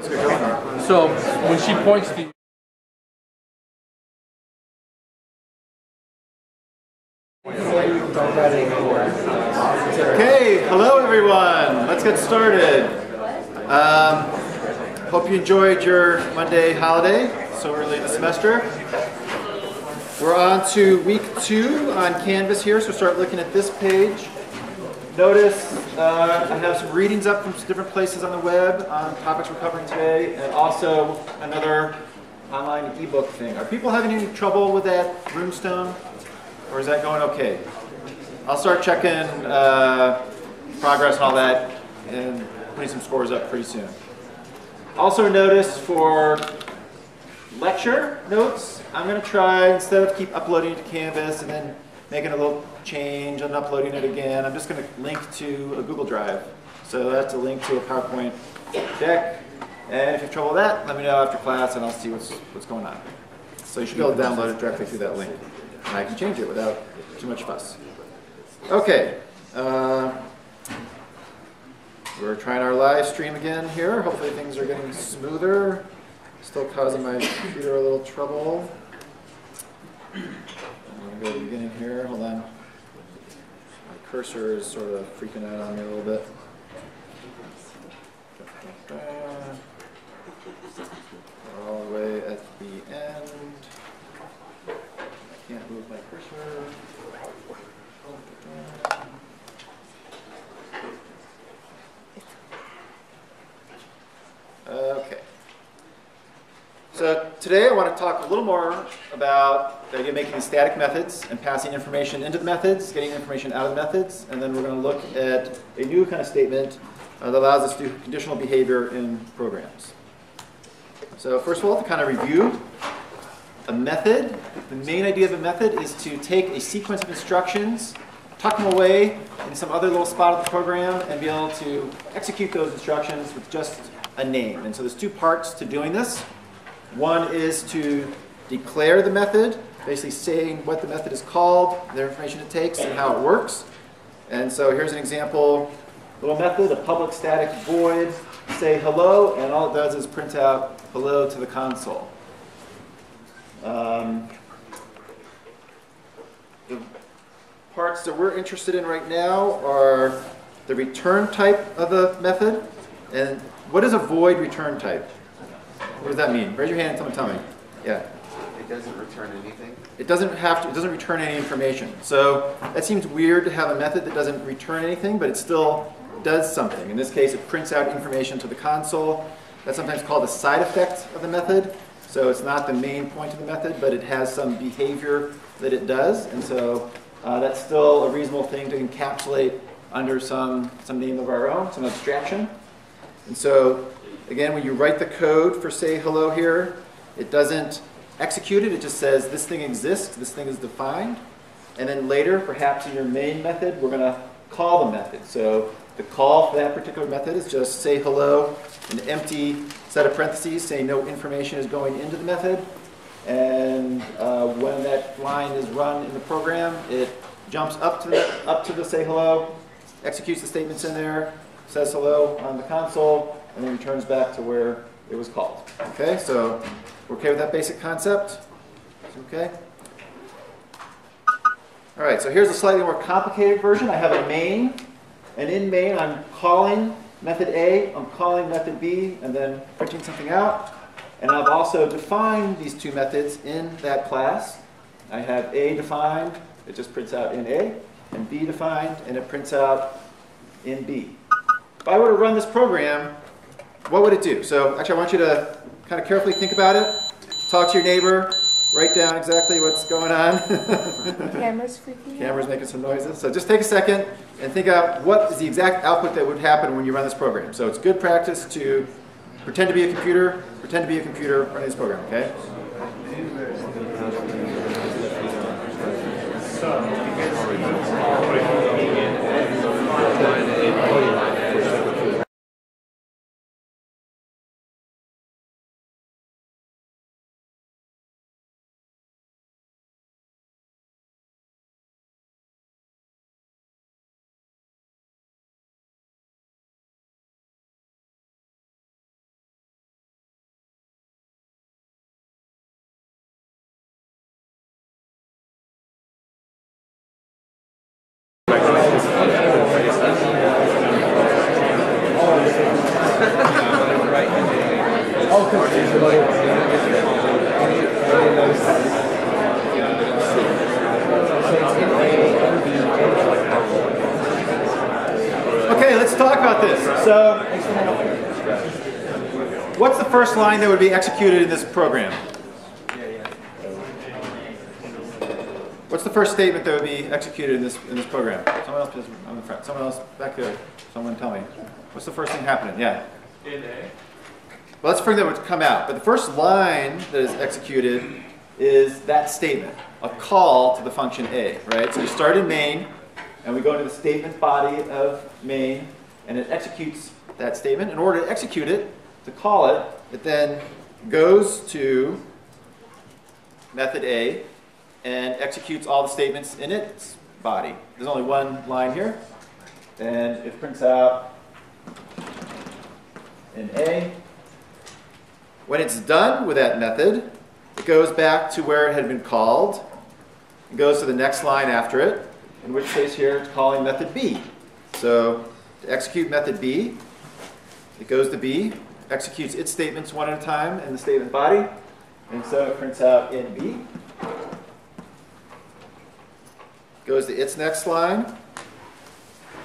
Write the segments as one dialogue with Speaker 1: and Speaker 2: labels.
Speaker 1: So when she points to
Speaker 2: Okay, hello everyone. Let's get started. Hope you enjoyed your Monday holiday so early in the semester. We're on to week 2 on Canvas here, so start looking at this page. Notice I have some readings up from different places on the web on topics we're covering today, and also another online ebook thing. Are people having any trouble with that Runestone, or is that going okay? I'll start checking progress and all that and putting some scores up pretty soon. Also notice for lecture notes, I'm going to try, instead of keep uploading it to Canvas and then making a little change and uploading it again, I'm just going to link to a Google Drive. So that's a link to a PowerPoint deck. And if you have trouble with that, let me know after class and I'll see what's going on. So you should be able to download it directly through that link. And I can change it without too much fuss. Okay. We're trying our live stream again here. Hopefully things are getting smoother. Still causing my computer a little trouble. I'm going to go to the beginning here. Hold on. My cursor is sort of freaking out on me a little bit. We're all the way at the end. I can't move my cursor. Okay. So today I want to talk a little more about making static methods and passing information into the methods, getting information out of the methods, and then we're going to look at a new kind of statement that allows us to do conditional behavior in programs. So first of all, to kind of review, a method, the main idea of a method is to take a sequence of instructions, tuck them away in some other little spot of the program, and be able to execute those instructions with just a name. And so there's two parts to doing this. One is to declare the method, basically saying what the method is called, the information it takes, and how it works. And so here's an example, little method, a public static void, say hello, and all it does is print out hello to the console. The parts that we're interested in right now are the return type of the method. And what is a void return type? What does that mean? Raise your hand and someone tell me. Yeah.
Speaker 3: It doesn't return anything?
Speaker 2: It doesn't return any information. So that seems weird to have a method that doesn't return anything, but it still does something. In this case, it prints out information to the console. That's sometimes called a side effect of the method. So it's not the main point of the method, but it has some behavior that it does. And so that's still a reasonable thing to encapsulate under some name of our own, some abstraction. And so, again, when you write the code for say hello here, it doesn't execute it. It just says this thing exists, this thing is defined. And then later, perhaps in your main method, we're going to call the method. So the call for that particular method is just say hello, an empty set of parentheses saying no information is going into the method. And when that line is run in the program, it jumps up to the say hello, executes the statements in there, says hello on the console, and then returns back to where it was called. Okay, so we're okay with that basic concept? Okay? All right, so here's a slightly more complicated version. I have a main, and in main I'm calling method A, I'm calling method B, and then printing something out. And I've also defined these two methods in that class. I have A defined, it just prints out in A, and B defined, and it prints out in B. If I were to run this program, what would it do? So actually I want you to kind of carefully think about it, talk to your neighbor, write down exactly what's going on.
Speaker 4: Camera's freaking out.
Speaker 2: Camera's making some noises. So just take a second and think out what is the exact output that would happen when you run this program. So it's good practice to pretend to be a computer running this program, okay? Okay, let's talk about this. So, what's the first line that would be executed in this program? What's the first statement that would be executed in this program? Someone else, please, on the front. Someone else back there. Someone tell me. What's the first thing happening? Yeah.
Speaker 1: In A.
Speaker 2: Well, let's forget what's come out. But the first line that is executed is that statement, a call to the function A, right? So we start in main, and we go into the statement body of main, and it executes that statement. In order to execute it, to call it, it then goes to method A and executes all the statements in its body. There's only one line here, and it prints out in A. When it's done with that method, it goes back to where it had been called. It goes to the next line after it, in which case here it's calling method B. So to execute method B, it goes to B, executes its statements one at a time in the statement body, and so it prints out in B. Goes to its next line.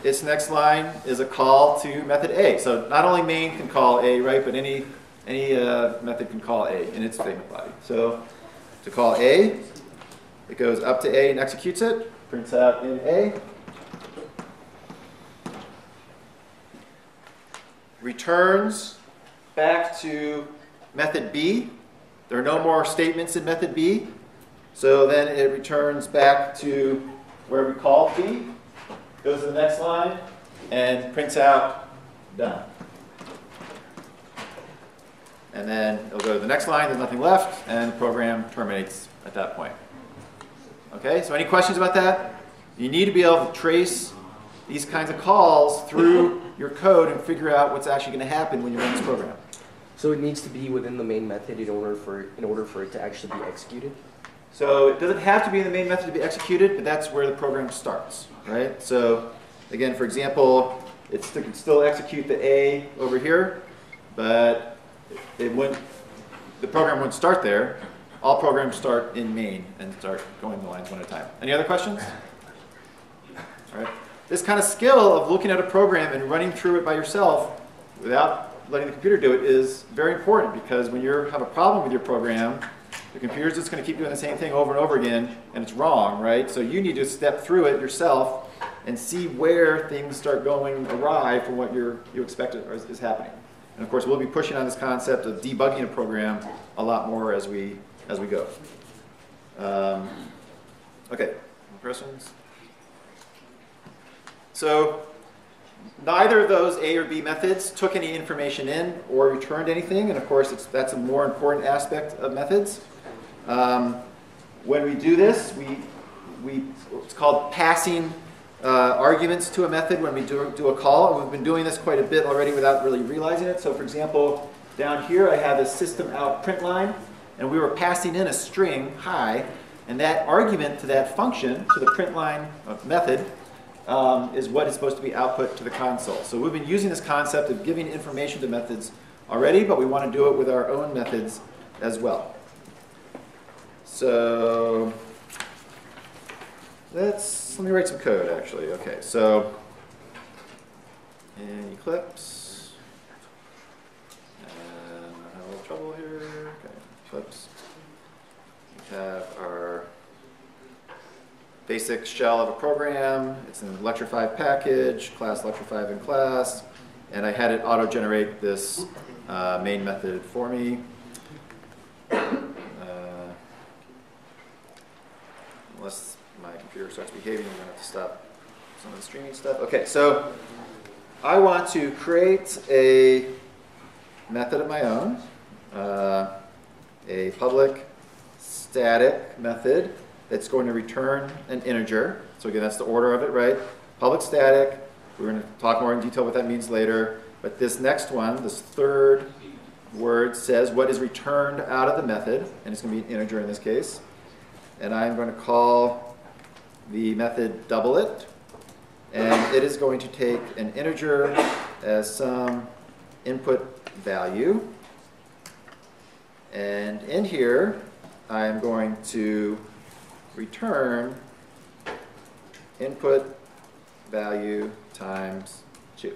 Speaker 2: Its next line is a call to method A. So not only main can call A, right, but any method can call A in its statement body. So to call A, it goes up to A and executes it, prints out in A. Returns back to method B. There are no more statements in method B. So then it returns back to where we called B, goes to the next line, and prints out done. And then it'll go to the next line, there's nothing left, and the program terminates at that point. Okay, so any questions about that? You need to be able to trace these kinds of calls through your code and figure out what's actually going to happen when you run this program.
Speaker 5: So it needs to be within the main method in order for it to actually be executed?
Speaker 2: So it doesn't have to be in the main method to be executed, but that's where the program starts, right? So again, for example, it can still execute the A over here, but the program wouldn't start there. All programs start in main and start going the lines one at a time. Any other questions? All right. This kind of skill of looking at a program and running through it by yourself without letting the computer do it is very important, because when you have a problem with your program, the computer's just going to keep doing the same thing over and over again, and it's wrong, right? So you need to step through it yourself and see where things start going awry from what you expect is happening. And of course, we'll be pushing on this concept of debugging a program a lot more as we go. Okay, questions? So neither of those A or B methods took any information in or returned anything, and of course that's a more important aspect of methods. When we do this, it's called passing arguments to a method when we do a call. And we've been doing this quite a bit already without really realizing it. So for example, down here I have a system out print line, and we were passing in a string, hi, and that argument to that function, to the print line method, is what is supposed to be output to the console. So we've been using this concept of giving information to methods already, but we want to do it with our own methods as well. So let me write some code actually. Okay, so in Eclipse, and I have a little trouble here. Okay, Eclipse. We have our basic shell of a program. It's an Lecture5 package, class Lecture5 in class, and I had it auto-generate this main method for me. Unless my computer starts behaving, I'm going to have to stop some of the streaming stuff. Okay, so I want to create a method of my own, a public static method that's going to return an integer. So again, that's the order of it, right? Public static. We're going to talk more in detail what that means later. But this next one, this third word, says what is returned out of the method, and it's going to be an integer in this case. And I'm going to call the method doubleIt, and it is going to take an integer as some input value. And in here, I'm going to return input value times 2.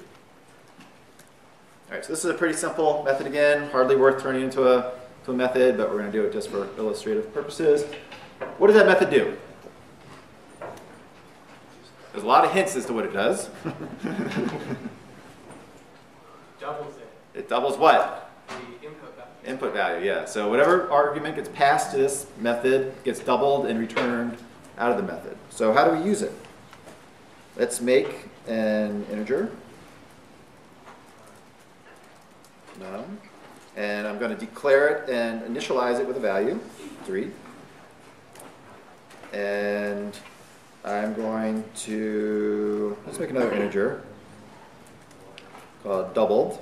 Speaker 2: All right, so this is a pretty simple method again, hardly worth turning into a method, but we're going to do it just for illustrative purposes. What does that method do? There's a lot of hints as to what it does.
Speaker 1: Doubles it.
Speaker 2: It doubles what?
Speaker 1: The input value.
Speaker 2: Input value, yeah. So whatever argument gets passed to this method gets doubled and returned out of the method. So how do we use it? Let's make an integer. Num. And I'm going to declare it and initialize it with a value, 3. And I'm going to, let's make another integer called doubled.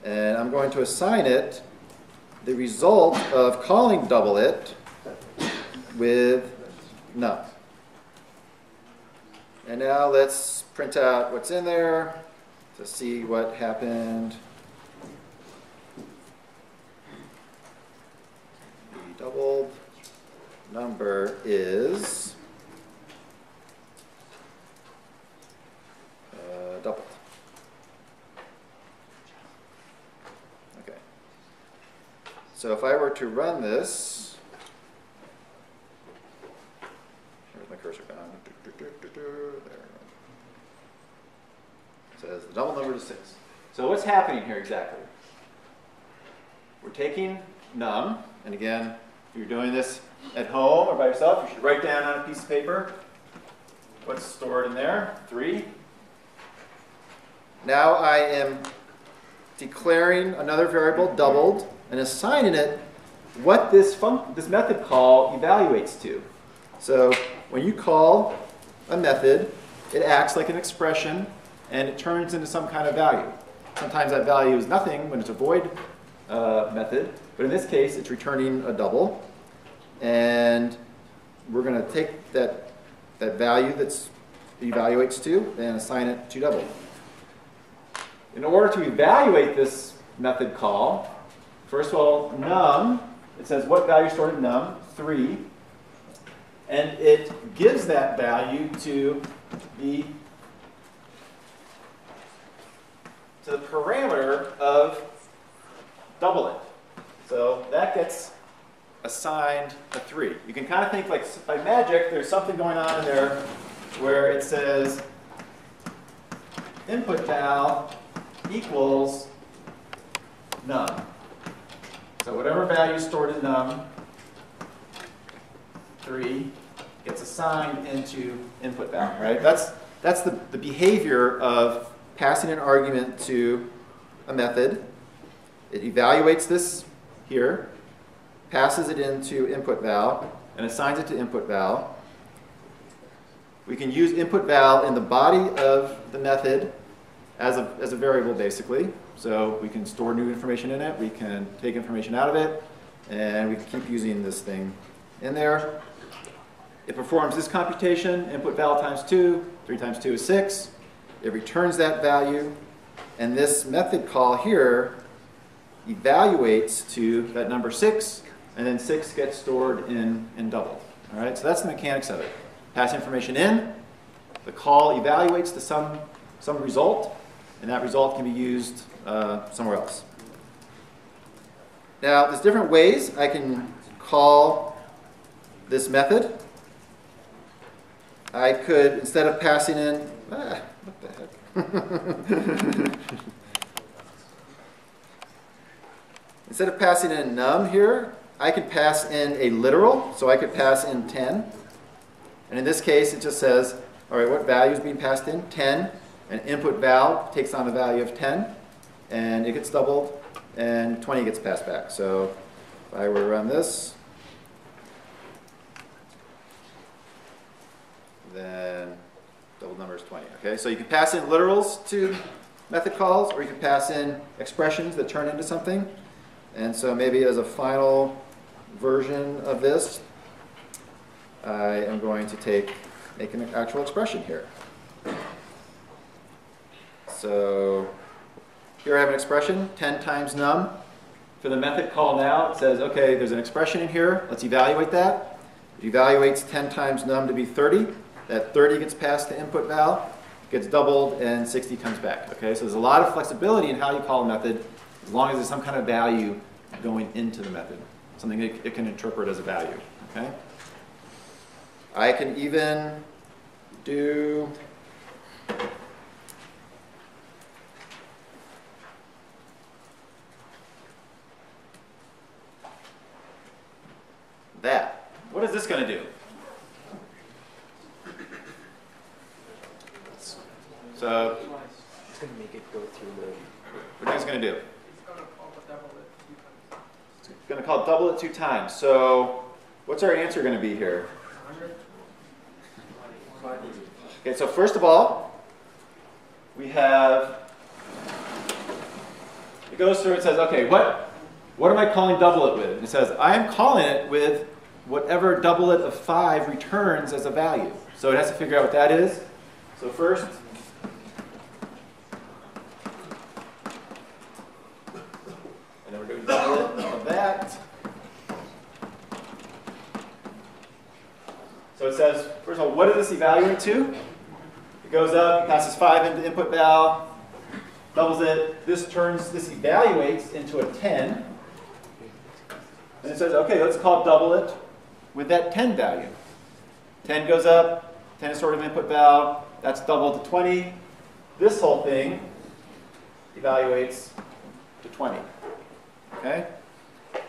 Speaker 2: And I'm going to assign it the result of calling double it with num. And now let's print out what's in there to see what happened. The doubled number is doubled. Okay. So if I were to run this, where's my cursor gone? There. It says the double number is 6. So what's happening here exactly? We're taking num, and again, if you're doing this at home or by yourself, you should write down on a piece of paper what's stored in there. 3. Now I am declaring another variable, doubled, and assigning it what this method call evaluates to. So when you call a method, it acts like an expression, and it turns into some kind of value. Sometimes that value is nothing when it's a void method, but in this case, it's returning a double. And we're going to take that value that's evaluates to and assign it to double. In order to evaluate this method call, first of all, num, it says what value stored in num? 3. And it gives that value to the parameter of double it. So that gets assigned a 3. You can kind of think like by magic, there's something going on in there where it says input val equals num. So whatever value stored in num, 3, gets assigned into input val, right? That's the behavior of passing an argument to a method. It evaluates this here, passes it into input val, and assigns it to input val. We can use input val in the body of the method as a variable, basically. So we can store new information in it, we can take information out of it, and we can keep using this thing in there. It performs this computation, input val times 2, 3 times 2 is 6. It returns that value, and this method call here evaluates to that number 6, and then 6 gets stored in double. All right, so that's the mechanics of it. Pass information in, the call evaluates to some result, and that result can be used somewhere else. Now, there's different ways I can call this method. I could, instead of passing in, what the heck? Instead of passing in num here, I could pass in a literal, so I could pass in 10. And in this case, it just says, all right, what value is being passed in? 10. And input val takes on the value of 10, and it gets doubled, and 20 gets passed back. So if I were to run this, then double number is 20. Okay, so you can pass in literals to method calls, or you can pass in expressions that turn into something. And so maybe as a final version of this, I am going to make an actual expression here. So here I have an expression, 10 times num. for the method call now, it says, okay, there's an expression in here. Let's evaluate that. It evaluates 10 times num to be 30. That 30 gets passed to input val, gets doubled, and 60 comes back. Okay, so there's a lot of flexibility in how you call a method, as long as there's some kind of value going into the method, something it can interpret as a value. Okay, I can even do that. What is this going to do? So
Speaker 5: It's going to make it go through the...
Speaker 2: what is it going to do?
Speaker 1: It's going to call the double it 2 times.
Speaker 2: It's going to call double it 2 times. So what's our answer going to be here?
Speaker 1: 100.
Speaker 2: Okay, so first of all, we have, it goes through and says, okay, what am I calling double it with? And it says, I'm calling it with whatever double it of 5 returns as a value. So it has to figure out what that is. So first, and then we're doing double it of that. So it says, first of all, what does this evaluate to? It goes up, passes 5 into input val, doubles it. This evaluates into a 10. And it says, okay, let's call double it with that 10 value. 10 goes up, 10 is sort of input val, that's doubled to 20. This whole thing evaluates to 20. Okay?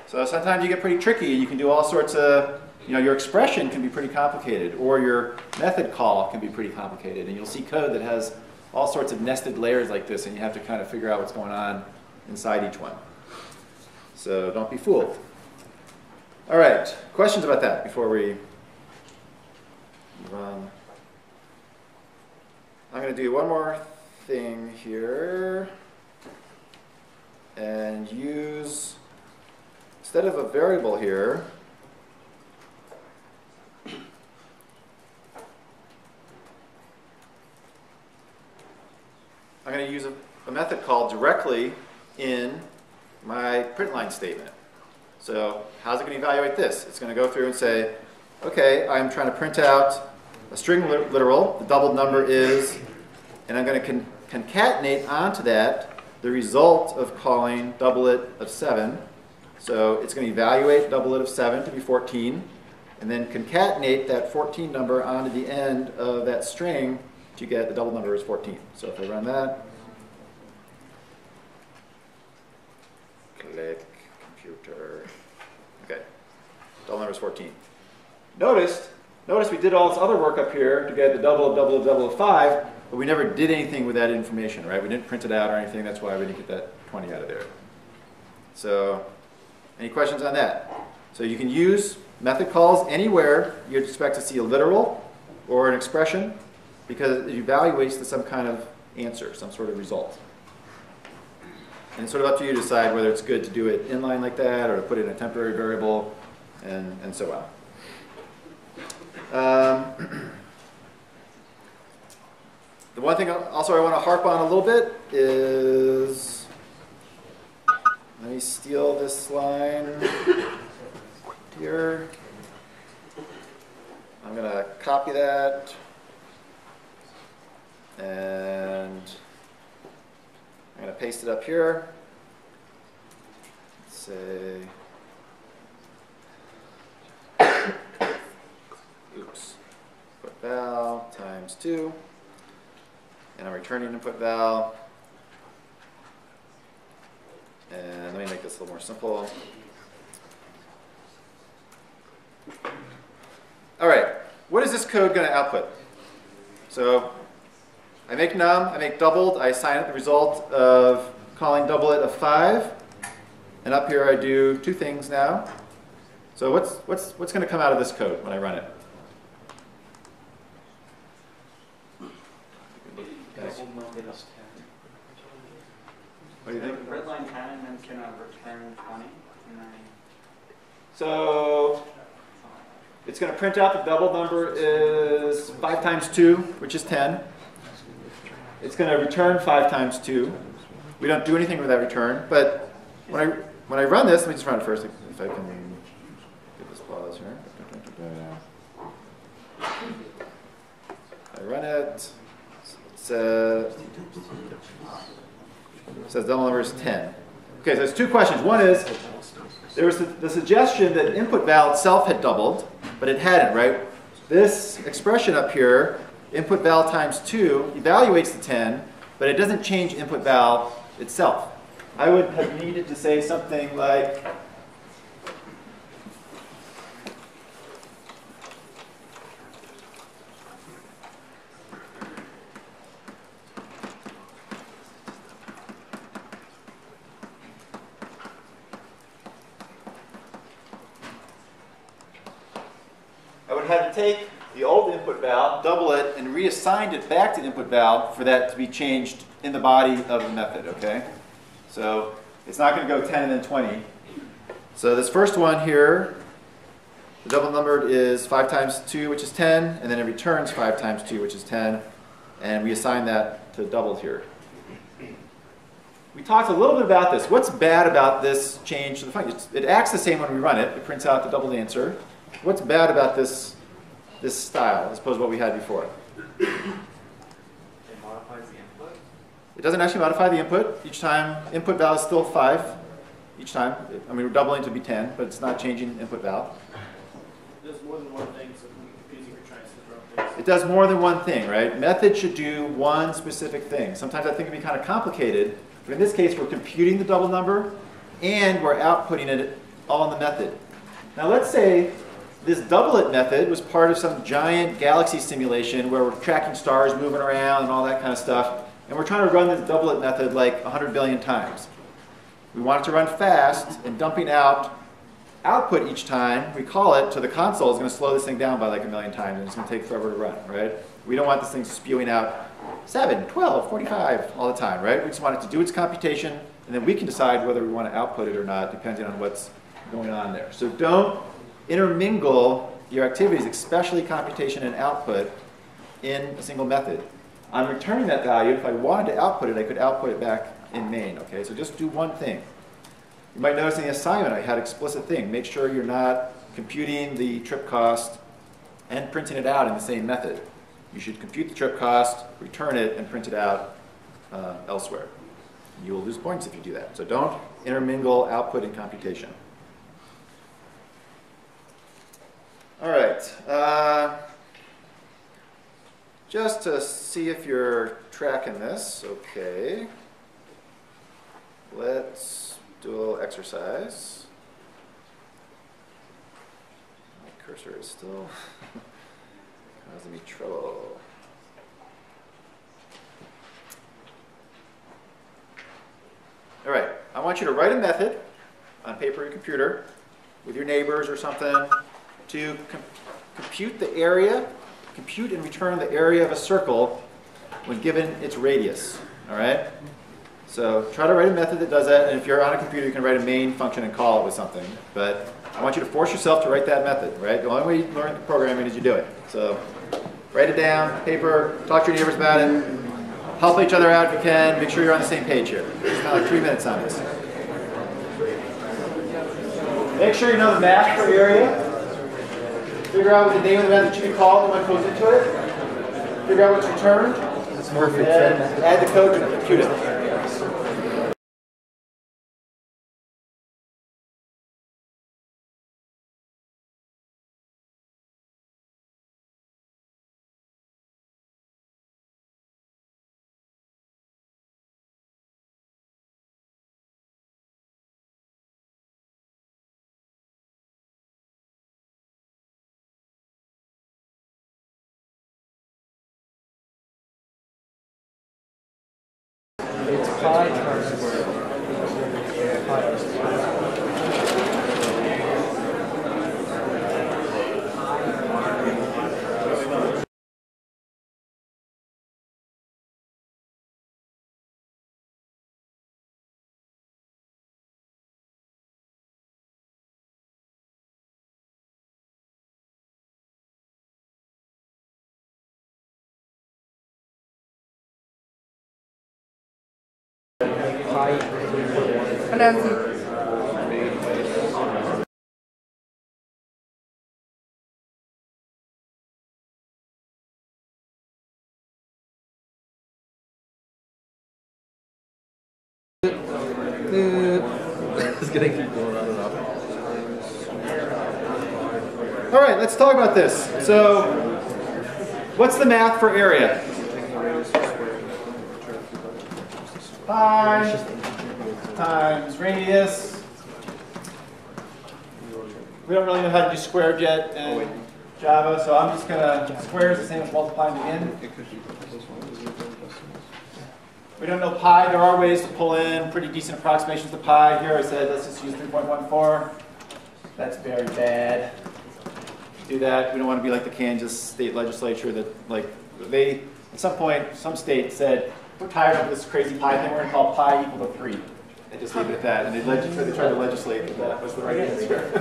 Speaker 2: So sometimes you get pretty tricky. You can do all sorts of, your expression can be pretty complicated, or your method call can be pretty complicated. And you'll see code that has all sorts of nested layers like this, and you have to kind of figure out what's going on inside each one. So don't be fooled. All right, questions about that before we move on? I'm going to do one more thing here and use, instead of a variable here, I'm going to use a method call directly in my print line statement. So how's it going to evaluate this? It's going to go through and say, okay, I'm trying to print out a string literal, the doubled number is, and I'm going to concatenate onto that the result of calling doublet of 7. So it's going to evaluate doublet of 7 to be 14, and then concatenate that 14 number onto the end of that string to get the double number is 14. So if I run that, click computer, okay, double number is 14. Notice we did all this other work up here to get the double of 5, but we never did anything with that information, right? We didn't print it out or anything. That's why we didn't get that 20 out of there. So any questions on that? So you can use method calls anywhere you'd expect to see a literal or an expression, because it evaluates to some kind of answer, some sort of result. And it's sort of up to you to decide whether it's good to do it inline like that or to put it in a temporary variable and so on. The one thing also I want to harp on a little bit is, let me steal this line here. I'm going to copy that. And I'm going to paste it up here. Let's say, oops, put val times 2. And I'm returning input val. And let me make this a little more simple. All right, what is this code going to output? So I make num, I make doubled, I assign it the result of calling doublet of 5, and up here I do 2 things now. So what's going to come out of this code when I run it? What do you think?
Speaker 6: Red line 10 and then can return 20. And then
Speaker 2: So it's going to print out the double number is 5 times 2, which is 10. It's going to return 5 times 2. We don't do anything with that return, but when when I run this, let me just run it first, if I can get this pause here. I run it. It says double number is 10. Okay, so there's two questions. One is, there was the suggestion that input val itself had doubled, but it hadn't, right? This expression up here, input val times 2, evaluates the 10, but it doesn't change input val itself. I would have needed to say something like, I would have to take the old input val, double it, and reassign it back to input val for that to be changed in the body of the method, okay? So it's not going to go 10 and then 20. So this first one here, the double numbered is 5 times 2, which is 10, and then it returns 5 times 2, which is 10, and we assign that to doubled here. We talked a little bit about this. What's bad about this change to the function? It acts the same when we run it. It prints out the doubled answer. What's bad about this style as opposed to what we had before?
Speaker 6: It modifies the input?
Speaker 2: It doesn't actually modify the input. Each time, input val is still 5. Each time. I mean, we're doubling to be 10, but it's not changing input val.
Speaker 1: It does more than one thing, so it can be confusing for trying to run things.
Speaker 2: It does more than one thing, right? Method should do one specific thing. Sometimes I think it can be kind of complicated, but in this case, we're computing the double number, and we're outputting it all in the method. Now let's say this doublet method was part of some giant galaxy simulation where we're tracking stars moving around and all that kind of stuff, and we're trying to run this doublet method like 100 billion times. We want it to run fast, and dumping out output each time we call it to the console is going to slow this thing down by like 1,000,000 times, and it's going to take forever to run, right? We don't want this thing spewing out 7, 12, 45 all the time, right? We just want it to do its computation, and then we can decide whether we want to output it or not, depending on what's going on there. So don't intermingle your activities, especially computation and output, in a single method. On returning that value, if I wanted to output it, I could output it back in main, okay? So just do one thing. You might notice in the assignment I had explicit thing. Make sure you're not computing the trip cost and printing it out in the same method. You should compute the trip cost, return it, and print it out elsewhere. You will lose points if you do that. So don't intermingle output and computation. All right. Just to see if you're tracking this, okay. Let's do a little exercise. My cursor is still causing me trouble. All right, I want you to write a method on paper or computer with your neighbors or something to compute the area, compute and return the area of a circle when given its radius, all right? So try to write a method that does that, and if you're on a computer, you can write a main function and call it with something. But I want you to force yourself to write that method, right? The only way you learn programming is you do it. So write it down, paper, talk to your neighbors about it, help each other out if you can, make sure you're on the same page here. It's kind of like 3 minutes on this. Make sure you know the math for area. Figure out what the name of the method should be called and what goes into it. Figure out what's returned.
Speaker 5: That's perfect.
Speaker 2: And add the code to compute it.
Speaker 5: It's pi times square. Pi times square. Pi equals 1.
Speaker 4: Anansi.
Speaker 5: It's gonna keep going on and on.
Speaker 2: All right, let's talk about this. So, what's the math for area? Pi times radius. We don't really know how to do squared yet in Java, so I'm just going to, square is the same as multiplying again. We don't know pi. There are ways to pull in pretty decent approximations to pi. Here I said, let's just use 3.14. That's very bad. Do that. We don't want to be like the Kansas state legislature that, like, they, at some point, some state said, we're tired of this crazy pi thing. We're going to call pi equal to 3. And just leave it at that. And they tried to legislate that that was the right answer.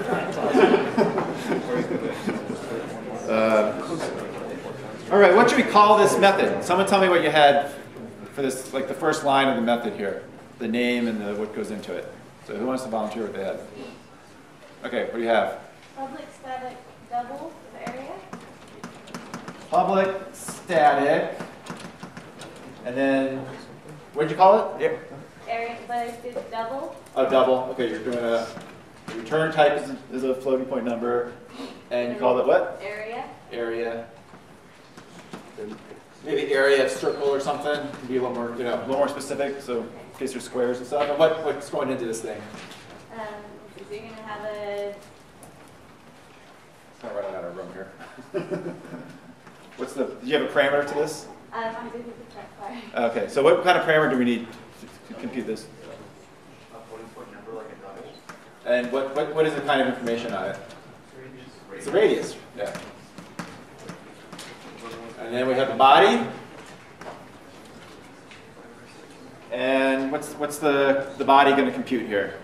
Speaker 2: All right, what should we call this method? Someone tell me what you had for this, like the first line of the method here. The name and what goes into it. So who wants to volunteer what they had? Okay, what do you have?
Speaker 4: Public static double the area.
Speaker 2: Public static. And then, what did you call it? Yep.
Speaker 4: Area, but I did double.
Speaker 2: Oh, double. Okay, you're doing a return type is a floating point number. And you called it what?
Speaker 4: Area.
Speaker 2: Area. Maybe area of circle or something. Can be a little more, a little more specific. So in case there's squares and stuff. And what's going into this thing?
Speaker 4: So you're going to have a.
Speaker 2: It's not running out of room here. Do you have a parameter to this?
Speaker 4: I didn't check. Sorry.
Speaker 2: Okay, so what kind of parameter do we need to compute this?
Speaker 6: A floating point number like a double.
Speaker 2: And what is the kind of information on it? It's the radius. Yeah. And then we have the body. And what's the body going to compute here?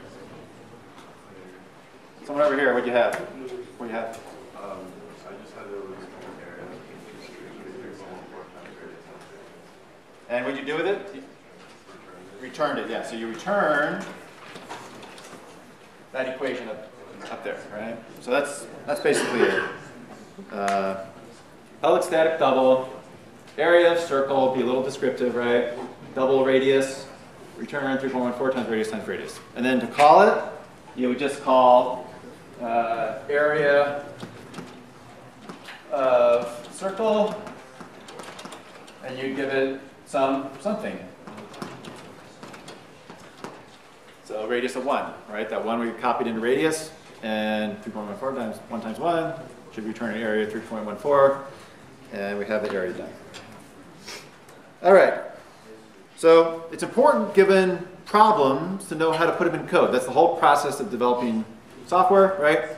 Speaker 2: Someone over here, what do you have? What do you have?
Speaker 3: I just had to area.
Speaker 2: And what did you do with it? Returned it, yeah. So you return that equation up there, right? So that's basically it. Public static double, area of circle, be a little descriptive, right? Double radius, return 3.14 times radius times radius. And then to call it, you would just call area of circle, and you give it something. So radius of 1, right? That 1 we copied into radius, and 3.14 times 1 times 1 should return an area of 3.14, and we have the area done. All right. So it's important, given problems, to know how to put them in code. That's the whole process of developing software, right?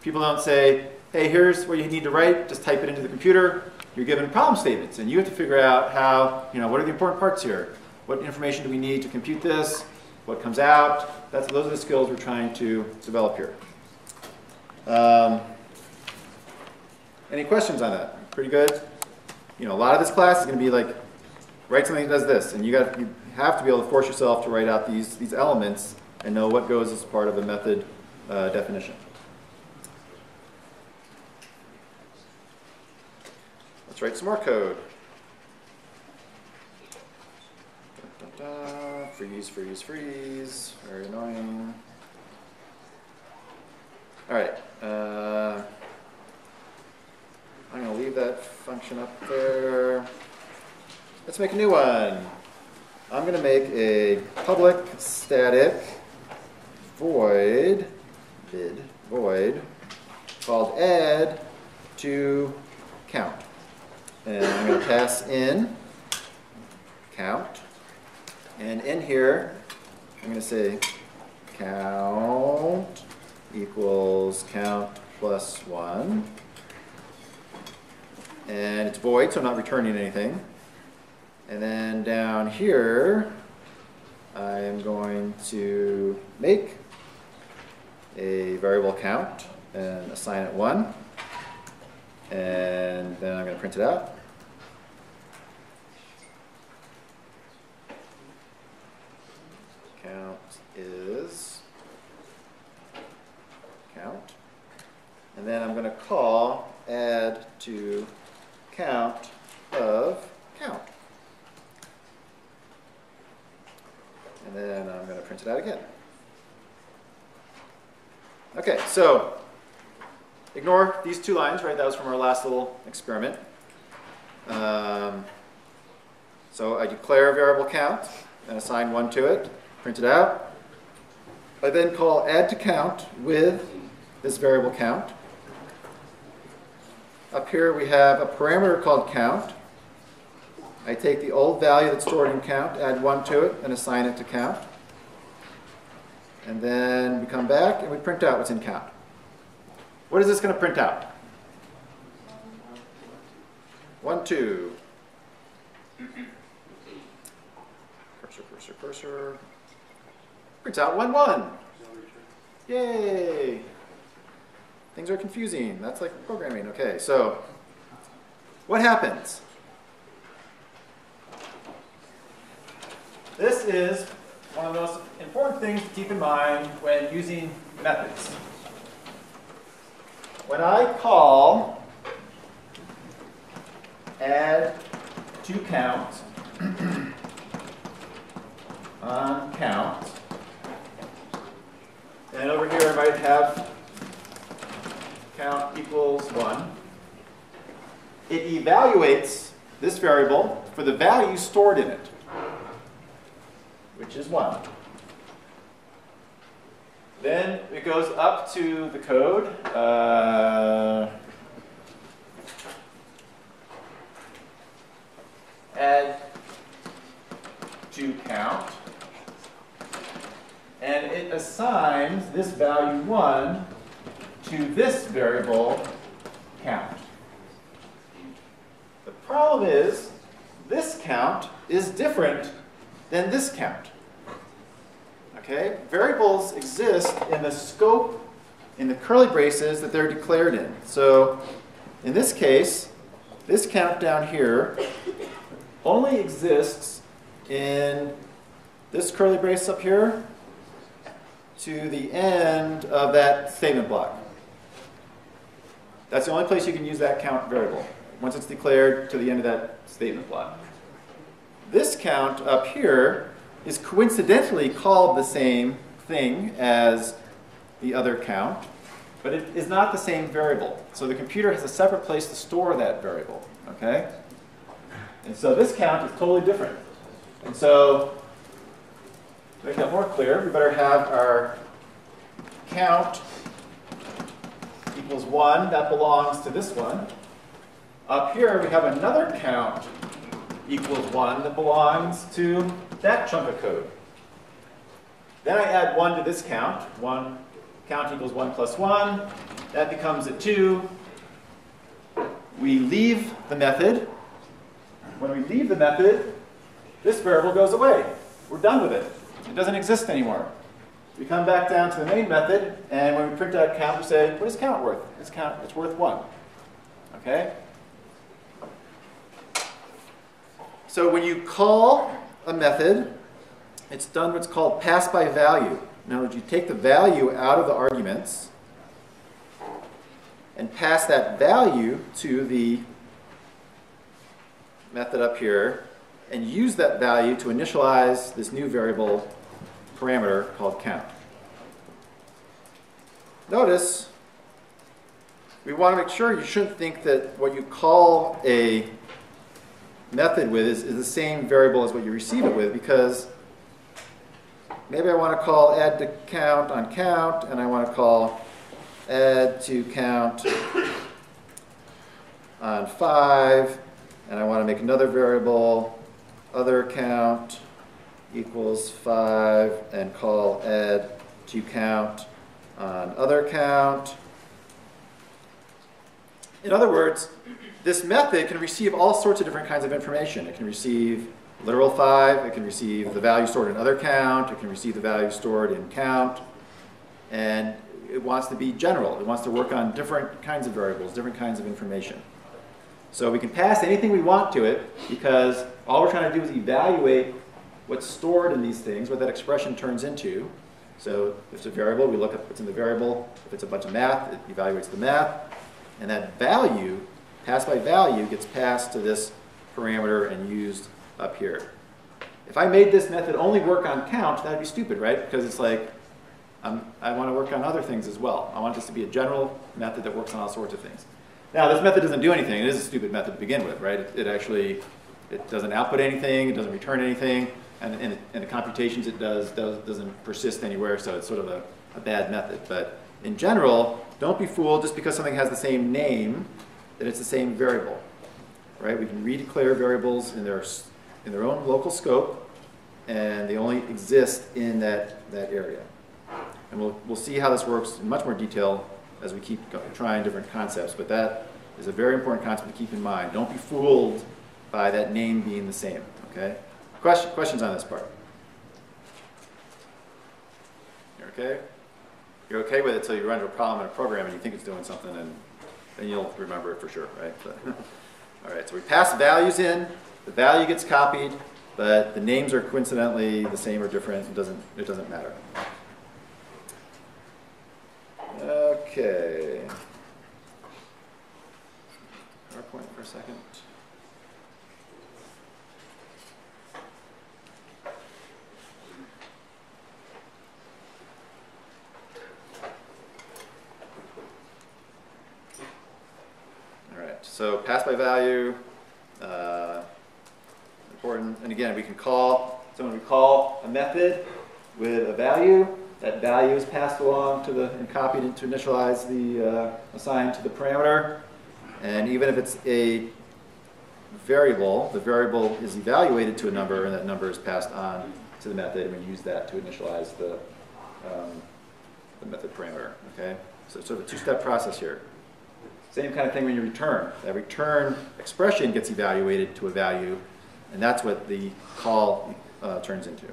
Speaker 2: People don't say, hey, here's what you need to write, just type it into the computer. You're given problem statements, and you have to figure out how, what are the important parts here? What information do we need to compute this? What comes out? Those are the skills we're trying to develop here. Any questions on that? Pretty good? A lot of this class is going to be like, write something that does this, and you have to be able to force yourself to write out these elements and know what goes as part of the method definition. Let's write some more code. Freeze, freeze, freeze. Very annoying. All right. I'm going to leave that function up there. Let's make a new one. I'm going to make a public static void called add to count. And I'm going to pass in count. And in here, I'm going to say count equals count plus 1. And it's void, so I'm not returning anything. And then down here, I am going to make a variable count and assign it 1. And then I'm going to print it out. Count is count. And then I'm going to call add to count of count. And then I'm going to print it out again. Okay, so ignore these 2 lines, right? That was from our last little experiment. So I declare a variable count and assign 1 to it, print it out. I then call add to count with this variable count. Up here we have a parameter called count. I take the old value that's stored in count, add 1 to it, and assign it to count. And then we come back and we print out what's in count. What is this going to print out? 1, 2. Cursor, cursor, cursor. Prints out 1, 1. Yay! Things are confusing. That's like programming. Okay, so what happens? This is one of the most important things to keep in mind when using methods. When I call add to count on count, and over here I might have count equals 1. It evaluates this variable for the value stored in it, which is 1. Then it goes up to the code. Add to count. And it assigns this value 1 to this variable count. The problem is this count is different than this count. Okay? Variables exist in the scope, in the curly braces that they're declared in. So in this case, this count down here only exists in this curly brace up here to the end of that statement block. That's the only place you can use that count variable, once it's declared to the end of that statement block. This count up here is coincidentally called the same thing as the other count, but it is not the same variable. So the computer has a separate place to store that variable, okay? And so this count is totally different. And so to make that more clear, we better have our count equals 1. That belongs to this one. Up here, we have another count equals 1 that belongs to that chunk of code. Then I add 1 to this count. Count equals 1 plus 1. That becomes a 2. We leave the method. When we leave the method, this variable goes away. We're done with it. It doesn't exist anymore. We come back down to the main method, and when we print out count, we say, what is count worth? It's worth 1. Okay? So when you call a method, it's done what's called pass by value. In other words, you take the value out of the arguments and pass that value to the method up here and use that value to initialize this new variable parameter called count. Notice, we want to make sure you shouldn't think that what you call a method with is the same variable as what you receive it with, because maybe I want to call add to count on count, and I want to call add to count on 5, and I want to make another variable other count equals 5, and call add to count on other count. In other words, this method can receive all sorts of different kinds of information. It can receive literal 5, it can receive the value stored in other count, it can receive the value stored in count, and it wants to be general. It wants to work on different kinds of variables, different kinds of information. So we can pass anything we want to it, because all we're trying to do is evaluate what's stored in these things, what that expression turns into. So if it's a variable, we look at what's in the variable. If it's a bunch of math, it evaluates the math. And that value, passed by value, gets passed to this parameter and used up here. if I made this method only work on count, that'd be stupid, right? Because it's like, I want to work on other things as well. I want this to be a general method that works on all sorts of things. Now, this method doesn't do anything. It is a stupid method to begin with, right? It actually, it doesn't output anything. It doesn't return anything. And in the computations it doesn't persist anywhere, so it's sort of a bad method. But in general, don't be fooled just because something has the same name that it's the same variable, right? We can redeclare variables in their own local scope, and they only exist in that area. And we'll see how this works in much more detail as we keep trying different concepts, but that is a very important concept to keep in mind. Don't be fooled by that name being the same, okay? Questions on this part? You're okay? You're okay with it until you run into a problem in a program and you think it's doing something, and then you'll remember it for sure, right? But, all right, so we pass values in, the value gets copied, but the names are coincidentally the same or different. It doesn't matter. Okay. PowerPoint for a second. All right, so pass by value, important. And again, we can call, so when we call a method with a value, that value is passed along to and copied to initialize the, assigned to the parameter. And even if it's a variable, the variable is evaluated to a number, and that number is passed on to the method, and we use that to initialize the method parameter, okay? So it's sort of a two-step process here. Same kind of thing when you return. That return expression gets evaluated to a value, and that's what the call turns into.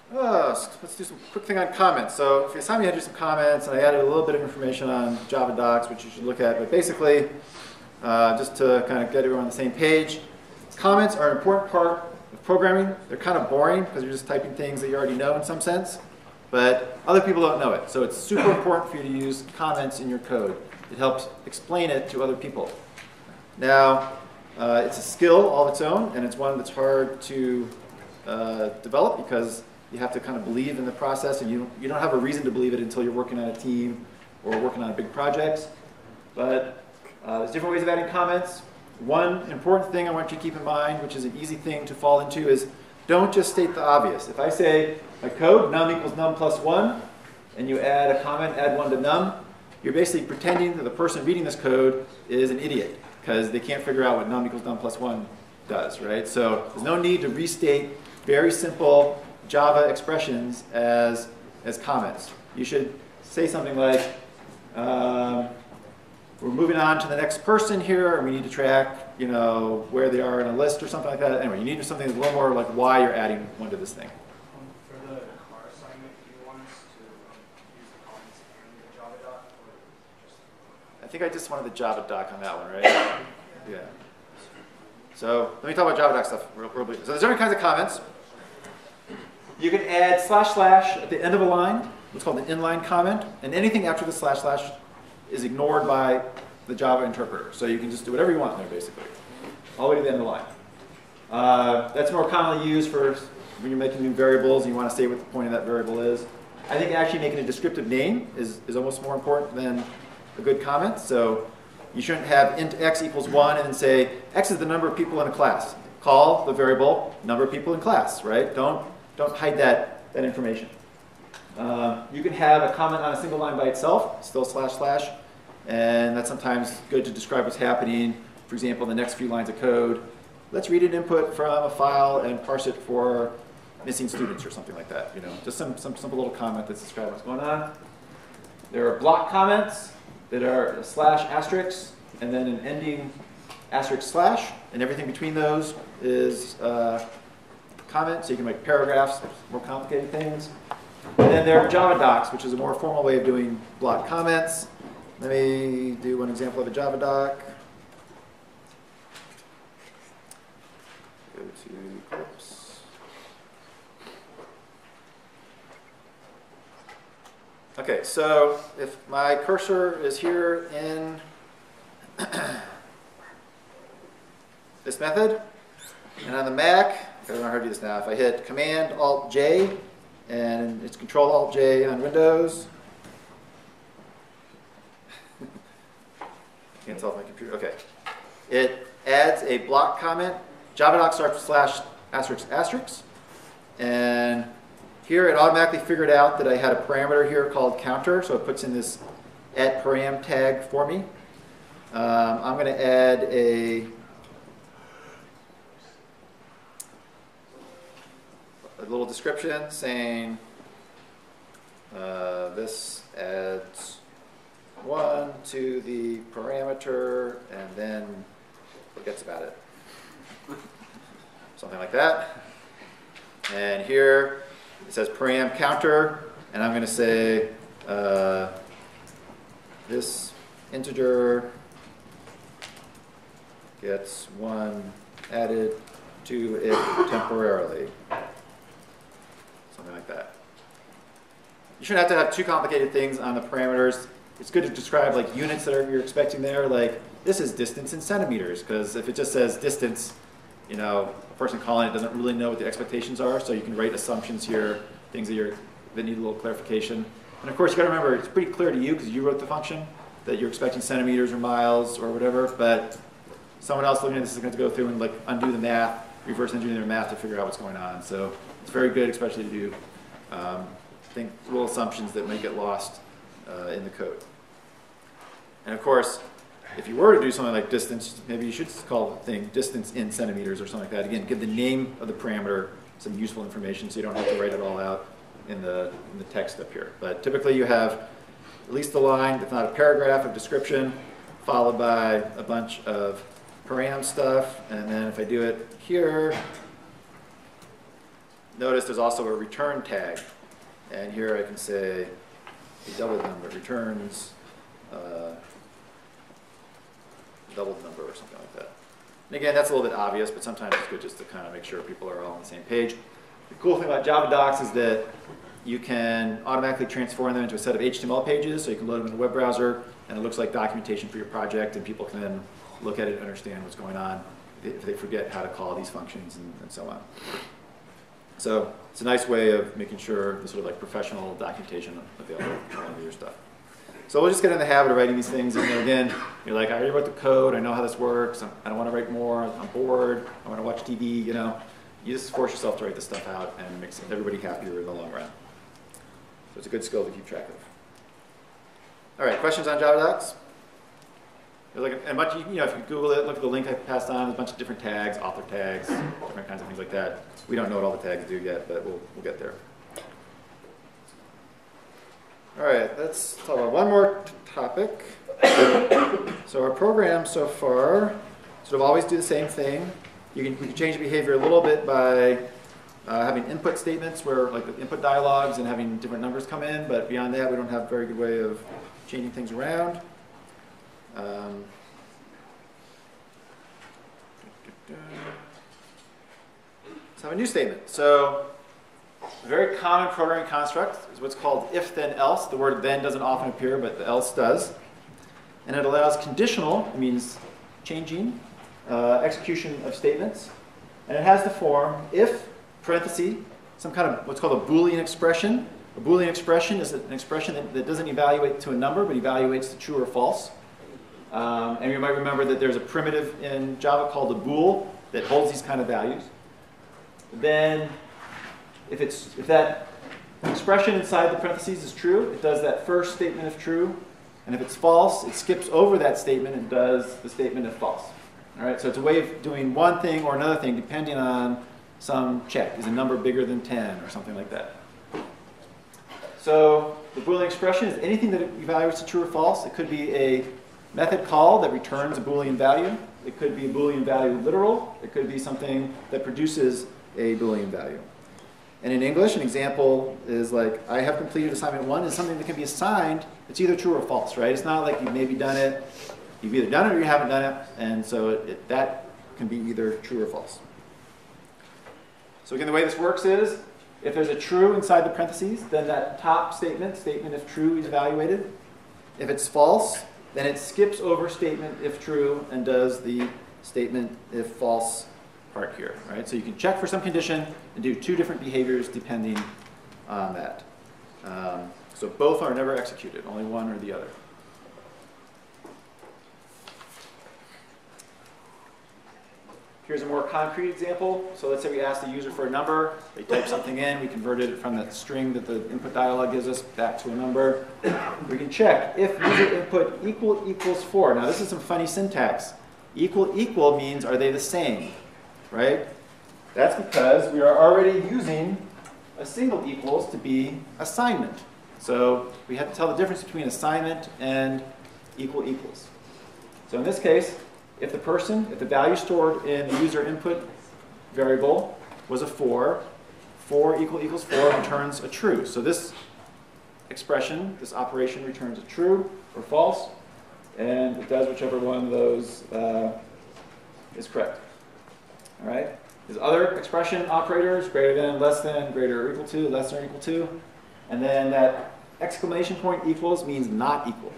Speaker 2: Let's do some quick thing on comments. So if you assigned me to do some comments, and I added a little bit of information on Java docs, which you should look at, but basically, just to kind of get everyone on the same page, comments are an important part of programming. They're kind of boring because you're just typing things that you already know in some sense, but other people don't know it. So it's super important for you to use comments in your code. It helps explain it to other people. Now, it's a skill all of its own, and it's one that's hard to develop because you have to kind of believe in the process, and you don't have a reason to believe it until you're working on a team or working on big projects. But there's different ways of adding comments. One important thing I want you to keep in mind, which is an easy thing to fall into, is don't just state the obvious. If I say my code, num equals num plus 1, and you add a comment, add 1 to num, you're basically pretending that the person reading this code is an idiot because they can't figure out what num equals num plus 1 does, right? So there's no need to restate very simple Java expressions as comments. You should say something like, we're moving on to the next person here, and we need to track, you know, where they are in a list or something like that. Anyway, you need something that's a little more like why you're adding one to this thing.
Speaker 6: For the car assignment, do you want us to use the comments in the Java doc, or just?
Speaker 2: I think I just wanted the Java doc on that one, right? Yeah. So let me talk about Java doc stuff real briefly. So there's different kinds of comments. You can add / at the end of a line, what's called an inline comment, and anything after the / is ignored by the Java interpreter. So you can just do whatever you want there, basically, all the way to the end of the line. That's more commonly used for when you're making new variables and you want to say what the point of that variable is. I think actually making a descriptive name is almost more important than a good comment. So you shouldn't have int x equals 1 and then say x is the number of people in a class. Call the variable number of people in class, right? Don't hide that information. You can have a comment on a single line by itself, still //, and that's sometimes good to describe what's happening. For example, the next few lines of code, let's read an input from a file and parse it for missing students or something like that. You know, just some simple little comment that's describing what's going on. There are block comments that are /*, and then an ending */, and everything between those is comment, so you can make paragraphs, more complicated things. And then there are Java docs, which is a more formal way of doing block comments. Let me do one example of a Java doc. Go to Corpse. Okay, so if my cursor is here in this method. And on the Mac, I don't know how to do this now. If I hit Command-Alt-J, and it's Control-Alt-J on Windows. Can't tell if my computer, okay. It adds a block comment, javadoc/***, and here it automatically figured out that I had a parameter here called counter, so it puts in this @param tag for me. I'm going to add a little description saying this adds 1 to the parameter and then forgets about it. Something like that. And here it says param counter, and I'm going to say this integer gets 1 added to it temporarily. Something like that. You shouldn't have to have too complicated things on the parameters. It's good to describe like units that you're expecting there, like this is distance in centimeters, because if it just says distance, you know, a person calling it doesn't really know what the expectations are, so you can write assumptions here, things that need a little clarification. And of course, you got to remember, it's pretty clear to you because you wrote the function that you're expecting centimeters or miles or whatever, but someone else looking at this is going to go through and like undo the math, reverse engineer the math to figure out what's going on. So it's very good, especially to do think little assumptions that may get lost in the code. And of course, if you were to do something like distance, maybe you should call the thing distance in centimeters or something like that. Again, give the name of the parameter some useful information so you don't have to write it all out in the text up here. But typically you have at least a line, if not a paragraph of description, followed by a bunch of param stuff. And then if I do it here, notice there's also a return tag. And here I can say a doubled number returns doubled number or something like that. And again, that's a little bit obvious, but sometimes it's good just to kind of make sure people are all on the same page. The cool thing about Java docs is that you can automatically transform them into a set of HTML pages, so you can load them in a web browser, and it looks like documentation for your project, and people can then look at it and understand what's going on if they forget how to call these functions and so on. So it's a nice way of making sure the sort of like professional documentation available for all of your stuff. So we'll just get in the habit of writing these things, and again, you're like, I already wrote the code, I know how this works, I don't want to write more, I'm bored, I want to watch TV, you know. You just force yourself to write this stuff out and it makes everybody happier in the long run. So it's a good skill to keep track of. All right, questions on Java docs? And much, you know, if you Google it, look at the link I passed on, there's a bunch of different tags, author tags, different kinds of things like that. We don't know what all the tags do yet, but we'll get there. All right, let's talk about one more topic. So our program so far sort of always do the same thing. We can change the behavior a little bit by having input statements where like the input dialogues and having different numbers come in, but beyond that we don't have a very good way of changing things around. Let's have a new statement. So a very common programming construct is what's called if-then-else. The word then doesn't often appear, but the else does. And it allows conditional, it means changing, execution of statements. And it has the form if, parenthesis, some kind of what's called a Boolean expression. A Boolean expression is an expression that doesn't evaluate to a number, but evaluates to true or false. And you might remember that there's a primitive in Java called a bool that holds these kind of values. Then, if that expression inside the parentheses is true, it does that first statement if true. And if it's false, it skips over that statement and does the statement if false. All right, so it's a way of doing one thing or another thing depending on some check. Is a number bigger than 10 or something like that? So the Boolean expression is anything that evaluates to true or false. It could be a method call that returns a Boolean value. It could be a Boolean value literal. It could be something that produces a Boolean value. And in English, an example is like, I have completed assignment 1 is something that can be assigned. It's either true or false, right? It's not like you've maybe done it. You've either done it or you haven't done it. And so that can be either true or false. So again, the way this works is, if there's a true inside the parentheses, then that top statement if true, is evaluated. If it's false, then it skips over statement if true and does the statement if false part here, right? So you can check for some condition and do two different behaviors depending on that. So both are never executed, only one or the other. Here's a more concrete example. So let's say we ask the user for a number. They type something in. We converted it from that string that the input dialog gives us back to a number. We can check if user input equals 4. Now this is some funny syntax. Equal means are they the same, right? That's because we are already using a single equals to be assignment. So we have to tell the difference between assignment and equals. So in this case, if the value stored in the user input variable was a 4, 4 equals 4 returns a true. So this expression, this operation returns a true or false, and it does whichever one of those is correct. All right? There's other expression operators, greater than, less than, greater or equal to, less than or equal to, and then that exclamation point equals means not equal.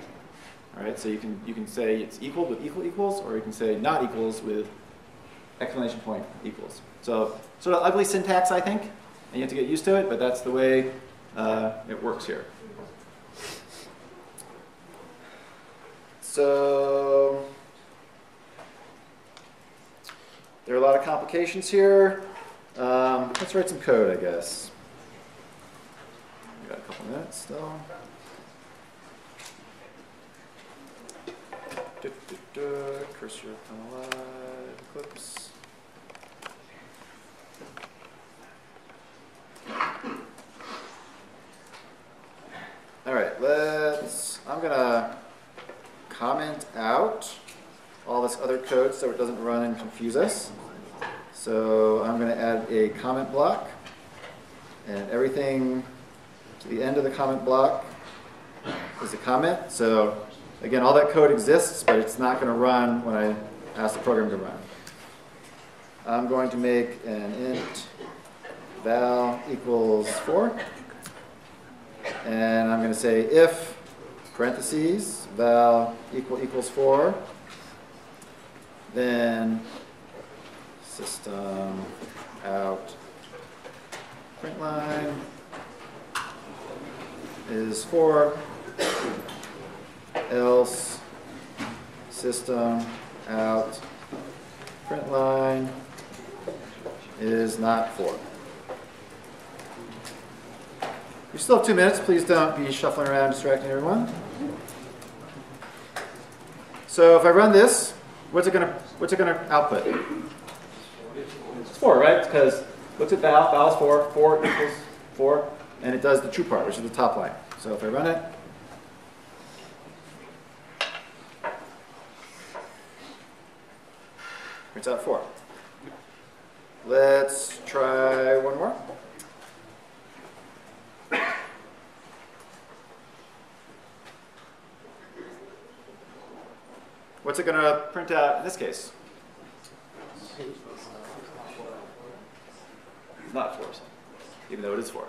Speaker 2: All right, so you can say it's equal with equals, or you can say not equals with exclamation point equals. So sort of ugly syntax, I think, and you have to get used to it, but that's the way it works here. So there are a lot of complications here. Let's write some code, I guess. We've got a couple minutes still. Cursor come alive, Eclipse. All right, I'm gonna comment out all this other code so it doesn't run and confuse us. So I'm gonna add a comment block, and everything to the end of the comment block is a comment. So again, all that code exists, but it's not going to run when I ask the program to run. I'm going to make an int val equals 4. And I'm going to say if, parentheses, val equals 4, then system out print line is 4. Else system out print line is not 4. We still have 2 minutes. Please don't be shuffling around distracting everyone. So if I run this, what's it gonna output? It's 4, right? Because looks at val is 4, 4 equals 4, and it does the true part, which is the top line. So if I run it, prints out 4. Let's try one more. What's it going to print out in this case? It's not 4, even though it is 4.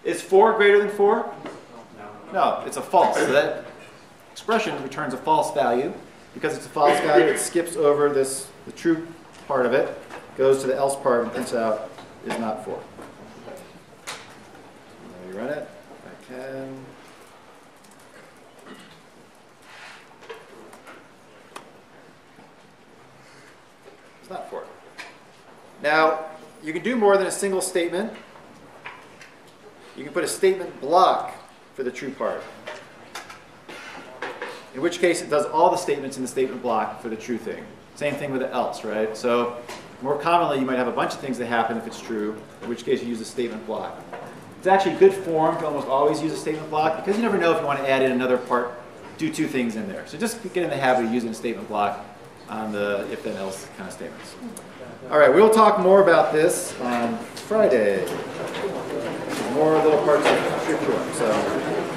Speaker 2: Is 4 greater than 4? No, it's a false. So that expression returns a false value. Because it's a false value, it skips over the true part of it, goes to the else part, and prints out is not 4. Let me run it, if I can. It's not 4. Now, you can do more than a single statement. You can put a statement block for the true part. In which case, it does all the statements in the statement block for the true thing. Same thing with the else, right? So more commonly, you might have a bunch of things that happen if it's true, in which case you use a statement block. It's actually good form to almost always use a statement block because you never know if you want to add in another part, do 2 things in there. So just get in the habit of using a statement block on the if-then-else kind of statements. All right, we'll talk more about this on Friday. More little parts of scripture. So.